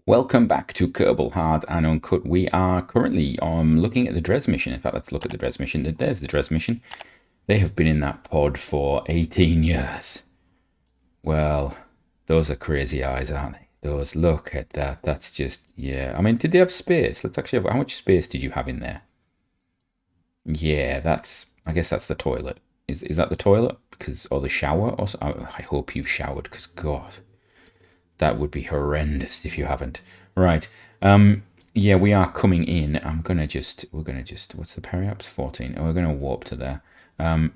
Welcome back to Kerbal Hard and Uncut. We are currently looking at the Dres mission. In fact, let's look at the Dres mission. There's the Dres mission. They have been in that pod for 18 years. Well, those are crazy eyes, aren't they? Those, look at that. That's just, yeah. I mean, did they have space? Let's actually have, how much space did you have in there? Yeah, I guess that's the toilet. Is that the toilet? Because, or the shower? Or so, I hope you've showered, because God, that would be horrendous if you haven't. Right. Yeah, we are coming in. We're gonna just, what's the periaps? 14. Oh, we're gonna warp to there. I'm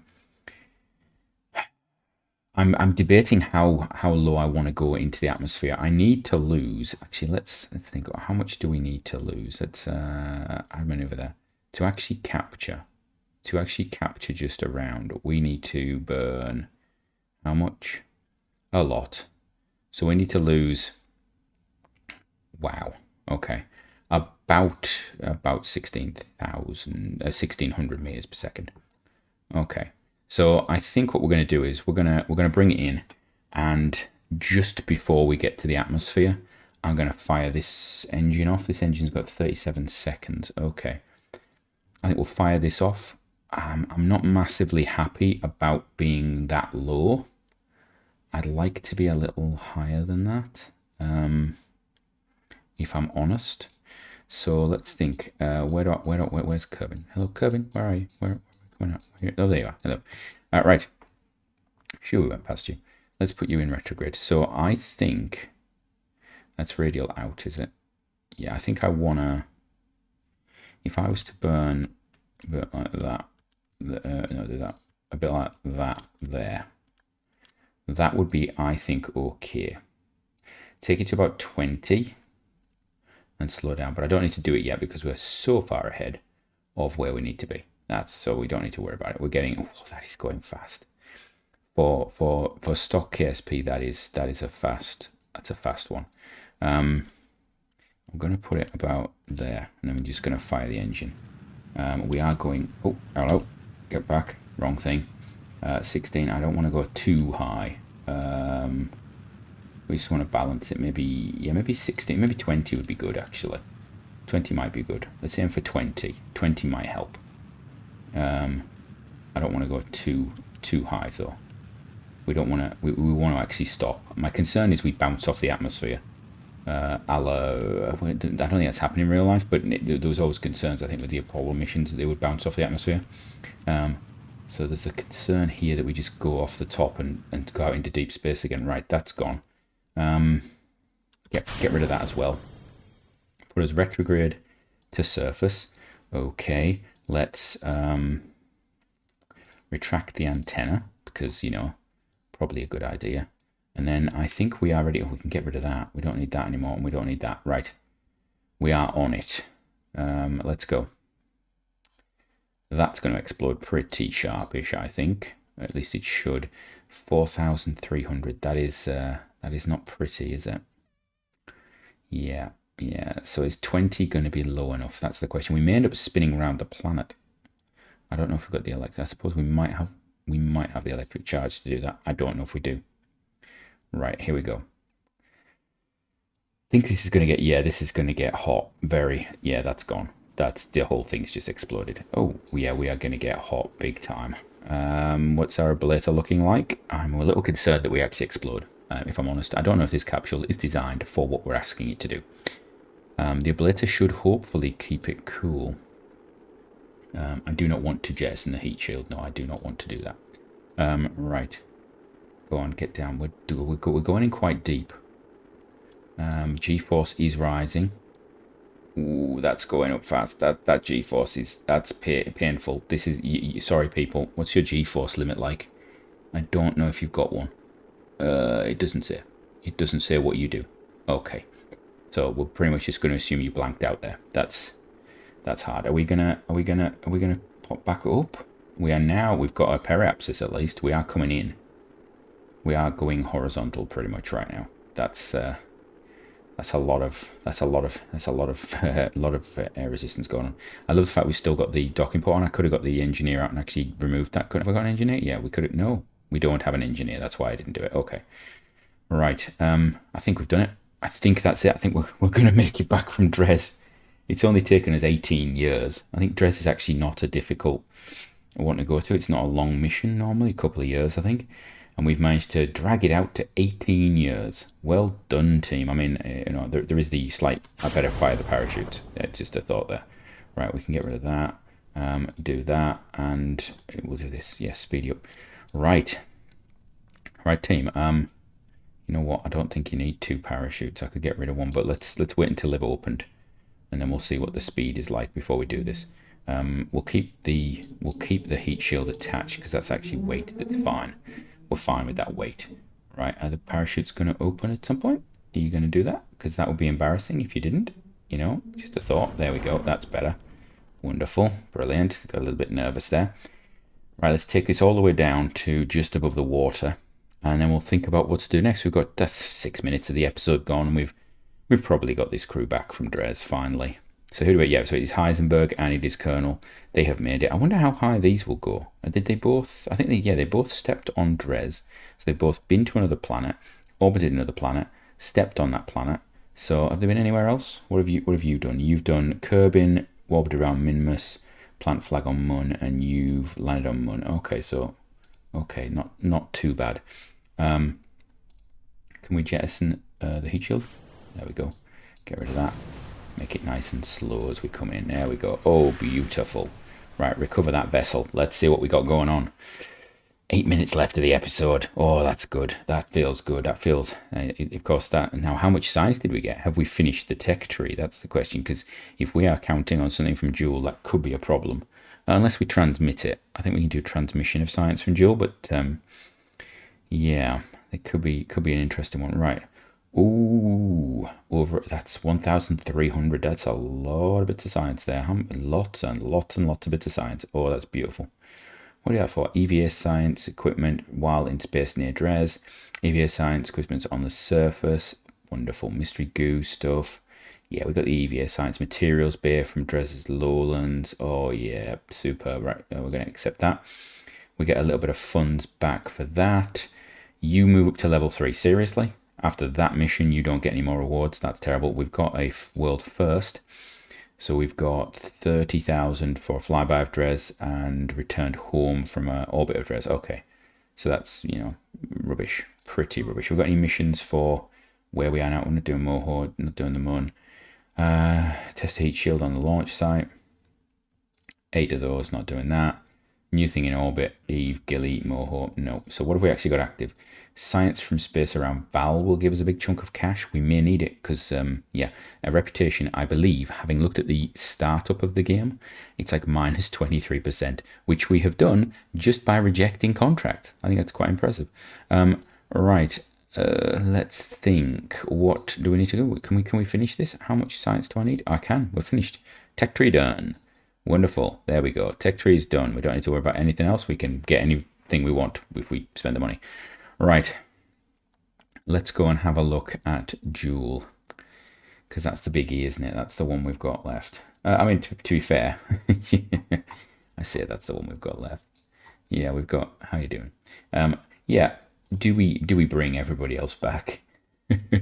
debating how low I want to go into the atmosphere. I need to lose. Actually, let's think. How much do we need to lose? Let's I maneuver there to actually capture. To actually capture just around, we need to burn how much? A lot. So we need to lose. Wow. Okay. About 1600 meters per second. Okay. So I think what we're going to do is we're going to bring it in, and just before we get to the atmosphere, I'm going to fire this engine off. This engine's got 37 seconds. Okay. I think we'll fire this off. I'm not massively happy about being that low. I'd like to be a little higher than that, if I'm honest. So let's think. Where's Kerbin? Hello, Kerbin. Where are you? Where coming out? Oh, there you are. Hello. Right. Sure, we went past you. Let's put you in retrograde. So I think that's radial out, is it? Yeah, I think I wanna. If I was to burn a bit like that, no, do that a bit like that there. That would be, I think, okay. Take it to about 20 and slow down. But I don't need to do it yet because we're so far ahead of where we need to be. So we don't need to worry about it. We're getting, oh, that is going fast. For stock KSP, that's a fast one. I'm going to put it about there, and then we're just going to fire the engine. We are going, oh, hello, get back, wrong thing. 16, I don't want to go too high. We just want to balance it. Maybe 16, maybe 20 would be good, actually. 20 might be good. Let's aim for 20. 20 might help. I don't want to go too high, though. We don't want to, we want to actually stop. My concern is we bounce off the atmosphere. I don't think that's happened in real life, but there was always concerns, I think, with the Apollo missions that they would bounce off the atmosphere. So there's a concern here that we just go off the top and go out into deep space again. Right, that's gone. Get rid of that as well. Put us retrograde to surface. Okay, let's retract the antenna because, you know, probably a good idea. And then I think we are ready. Oh, we can get rid of that. We don't need that anymore, and we don't need that. Right, we are on it. Let's go. That's going to explode pretty sharpish, I think. At least it should. 4,300. That is not pretty, is it? Yeah. So is 20 going to be low enough? That's the question. We may end up spinning around the planet. I don't know if we've got the electric. I suppose we might have the electric charge to do that. I don't know if we do. Right, here we go. I think this is going to get, yeah, this is going to get hot. Yeah, that's gone. That's, the whole thing's just exploded. Oh, yeah, we are going to get hot big time. What's our ablator looking like? I'm a little concerned that we actually explode, if I'm honest. I don't know if this capsule is designed for what we're asking it to do. The ablator should hopefully keep it cool. I do not want to jettison the heat shield. No, I do not want to do that. Right. Go on, get down. We're going in quite deep. G-force is rising. Ooh, that's going up fast. That G-force that's painful. This is, sorry people, what's your G-force limit like? I don't know if you've got one. It doesn't say. It doesn't say what you do. Okay, so we're pretty much just going to assume you blanked out there. That's hard. Are we gonna pop back up? We are now. We've got a periapsis at least. We are coming in. We are going horizontal pretty much right now. That's a lot of air resistance going on. I love the fact we still got the docking port on. I could have got the engineer out and actually removed that. Couldn't have got an engineer? Yeah, we could have. No, we don't have an engineer. That's why I didn't do it. Okay, right. I think we've done it. I think that's it. I think we're going to make it back from Dres. It's only taken us 18 years. I think Dres is actually not a difficult one to go to. It's not a long mission normally, a couple of years, I think. And we've managed to drag it out to 18 years. Well done, team. I mean, there is the slight, I better fire the parachutes. Just a thought there. Right, we can get rid of that. Do that, and we'll do this. Yes, speed you up. Right. Right, team. You know what? I don't think you need 2 parachutes. I could get rid of one, but let's wait until they've opened, and then we'll see what the speed is like before we do this. We'll keep the heat shield attached because that's actually weight. That's fine. We're fine with that weight. Right? Are the parachutes going to open at some point? Are you going to do that? Because that would be embarrassing if you didn't. You know, just a thought. There we go. That's better. Wonderful. Brilliant. Got a little bit nervous there. Right, let's take this all the way down to just above the water, and then we'll think about what to do next. That's 6 minutes of the episode gone, and we've probably got this crew back from Dres finally. So who do we? Yeah, so it is Heisenberg and it is Colonel. They have made it. I wonder how high these will go. Did they both? I think they both stepped on Dres. So they've both been to another planet, orbited another planet, stepped on that planet. So have they been anywhere else? What have you done? You've done Kerbin, orbited around Minmus, plant flag on Mun, and you've landed on Mun. Okay, not too bad. Can we jettison the heat shield? There we go. Get rid of that. Make it nice and slow as we come in. There we go. Oh, beautiful. Right, recover that vessel. Let's see what we got going on. 8 minutes left of the episode. Oh, that's good. That feels good. That feels, of course, that. Now, how much science did we get? Have we finished the tech tree? That's the question, because if we are counting on something from Joule, that could be a problem. Unless we transmit it. I think we can do transmission of science from Joule, but yeah, it could be an interesting one. Right. Ooh, that's 1,300. That's a lot of bits of science there. Lots and lots and lots of bits of science. Oh, that's beautiful. What do you have for? EVA science equipment while in space near Dres. EVA science equipment on the surface. Wonderful. Mystery goo stuff. Yeah, we got the EVA science materials bay from Dres's lowlands. Oh, yeah, super. Right, we're going to accept that. We get a little bit of funds back for that. You move up to level 3. Seriously? After that mission, you don't get any more rewards. That's terrible. We've got a world first. So we've got 30,000 for flyby of Dres and returned home from an orbit of Dres. Okay, so that's, rubbish. Pretty rubbish. We've got any missions for where we are now? We're not doing Moho, not doing the Mun. Test heat shield on the launch site. 8 of those, not doing that. New thing in orbit, Eve, Gilly, Moho, no. So what have we actually got active? Science from space around Bal will give us a big chunk of cash. We may need it because, yeah, a reputation, I believe, having looked at the startup of the game, it's like minus 23%, which we have done just by rejecting contracts. I think that's quite impressive. Right, let's think. What do we need to do? Can we finish this? How much science do I need? I can. We're finished. Tech tree done. Wonderful. There we go. Tech tree is done. We don't need to worry about anything else. We can get anything we want if we spend the money. Right. Let's go and have a look at Joule, because that's the biggie, isn't it? That's the one we've got left. I mean, to be fair, I say that's the one we've got left. Yeah, we've got. How you doing? Yeah. Do we bring everybody else back,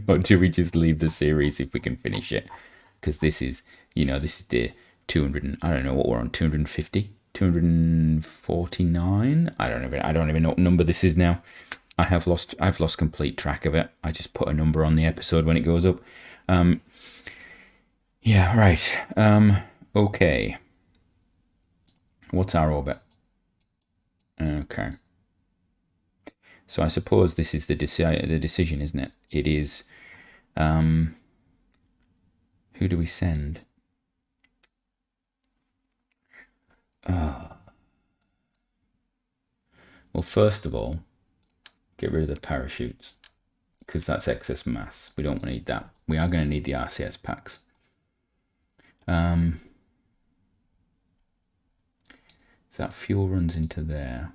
or do we just leave the series if we can finish it? Because this is, this is the 200. And, I don't know what we're on. 250, 249. I don't even know what number this is now. I've lost complete track of it. I just put a number on the episode when it goes up. Yeah, right. Okay. What's our orbit? Okay. So I suppose this is the decision, isn't it? It is. Who do we send? Well, first of all, get rid of the parachutes, because that's excess mass. We don't need that. We are going to need the RCS packs. So that fuel runs into there.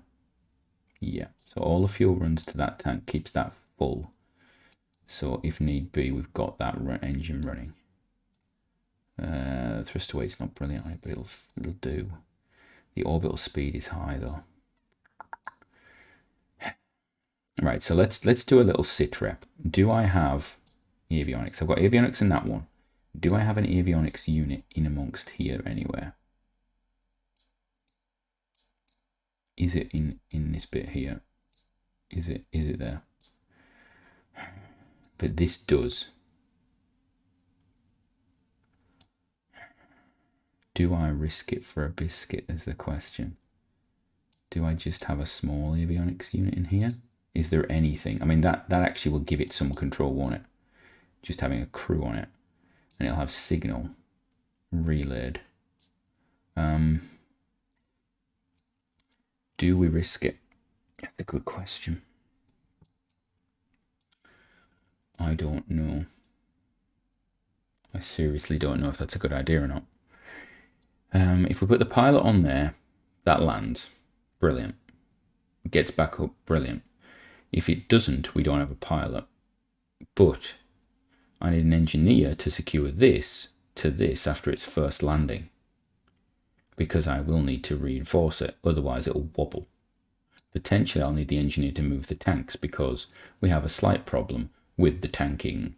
Yeah, so all the fuel runs to that tank, keeps that full. So if need be, we've got that engine running. Thrust weight's not brilliant, but it'll do. The orbital speed is high though. Right, so let's do a little sit rep. Do I have Avionics. I've got avionics in that one. Do I have an avionics unit in amongst here anywhere? Is it in this bit here? Is it there? But this does. Do I risk it for a biscuit is the question. Do I just have a small avionics unit in here? Is there anything? I mean, that actually will give it some control, won't it? Just having a crew on it. And it'll have signal relayed. Do we risk it? That's a good question. I don't know. I seriously don't know if that's a good idea or not. If we put the pilot on there, that lands. Brilliant. Gets back up. Brilliant. If it doesn't, we don't have a pilot. But I need an engineer to secure this to this after its first landing, because I will need to reinforce it, otherwise it'll wobble. Potentially I'll need the engineer to move the tanks because we have a slight problem with the tanking.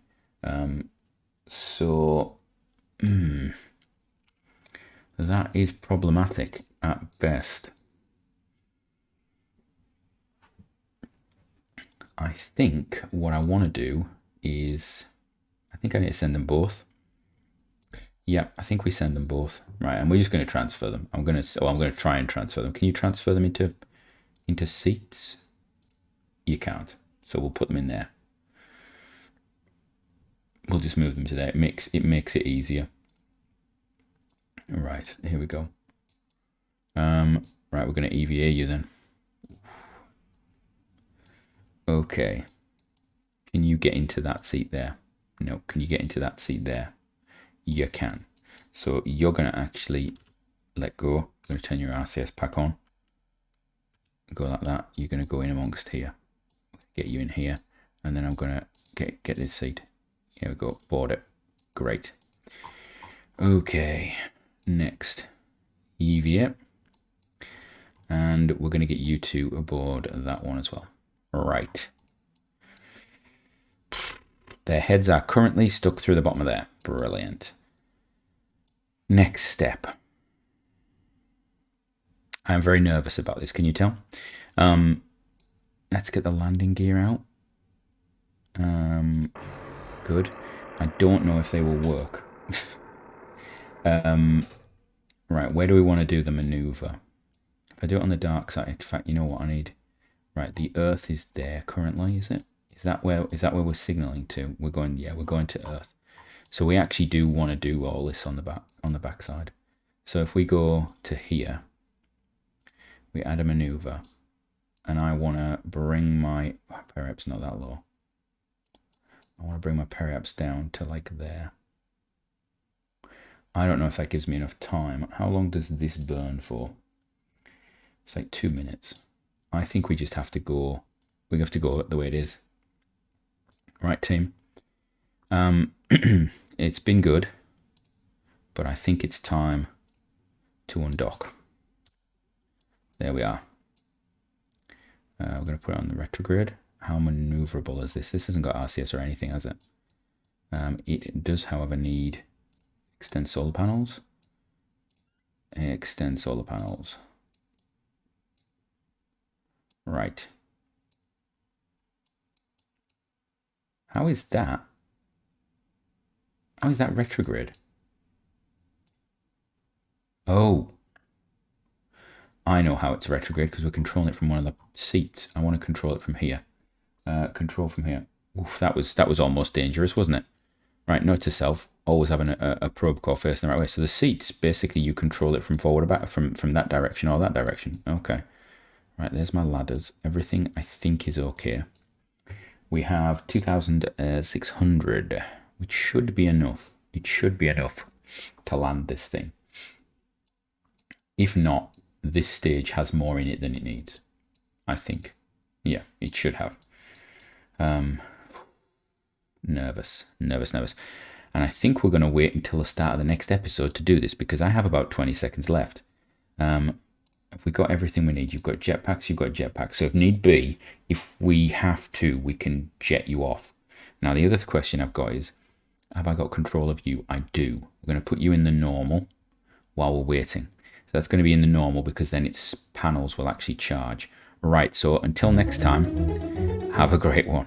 That is problematic at best. I think what I want to do is, I think I need to send them both. Yeah, I think we send them both. Right, and we're just going to transfer them. I'm going to try and transfer them. Can you transfer them into seats? You can't. So we'll put them in there. We'll just move them to there. It makes it easier. Right, here we go. Right, we're going to EVA you then. Okay. Can you get into that seat there? No. Can you get into that seat there? You can. So you're going to actually let go. I'm going to turn your RCS pack on. Go like that. You're going to go in amongst here. Get you in here. And then I'm going to get this seat. Here we go. Board it. Great. Okay. Next. EVA. And we're going to get you two aboard that one as well. Right. Their heads are currently stuck through the bottom of there. Brilliant. Next step. I'm very nervous about this, can you tell? Let's get the landing gear out. Good. I don't know if they will work. Right, where do we want to do the maneuver? If I do it on the dark side, in fact, you know what I need? Right, the Earth is there currently, is it? Is that where we're signaling to? We're going to Earth. So we actually do want to do all this on the back side. So if we go to here, we add a maneuver, and I want to bring my periaps not that low. I want to bring my periaps down to like there. I don't know if that gives me enough time. How long does this burn for? It's like 2 minutes. I think we just have to go. We have to go the way it is. Right, team. It's been good, but I think it's time to undock. There we are. We're going to put it on the retrograde. How maneuverable is this? This hasn't got RCS or anything, has it? It does, however, need extend solar panels. Extend solar panels. Right. How is that? How is that retrograde? Oh. I know how it's retrograde because we're controlling it from one of the seats. I want to control it from here. Control from here. Oof, that was almost dangerous, wasn't it? Right, note to self, always having a probe core facing the right way. So the seats, basically you control it from forward or back, from that direction or that direction. Okay. Right, there's my ladders. Everything I think is okay. We have 2,600, which should be enough. It should be enough to land this thing. If not, this stage has more in it than it needs, I think. Yeah, it should have. Nervous. And I think we're going to wait until the start of the next episode to do this because I have about 20 seconds left. If we got everything we need, you've got jetpacks, you've got jetpacks. So if need be, if we have to, we can jet you off. Now, the other question I've got is, have I got control of you? I do. We're going to put you in the normal while we're waiting. So that's going to be in the normal because then its panels will actually charge. Right, so until next time, have a great one.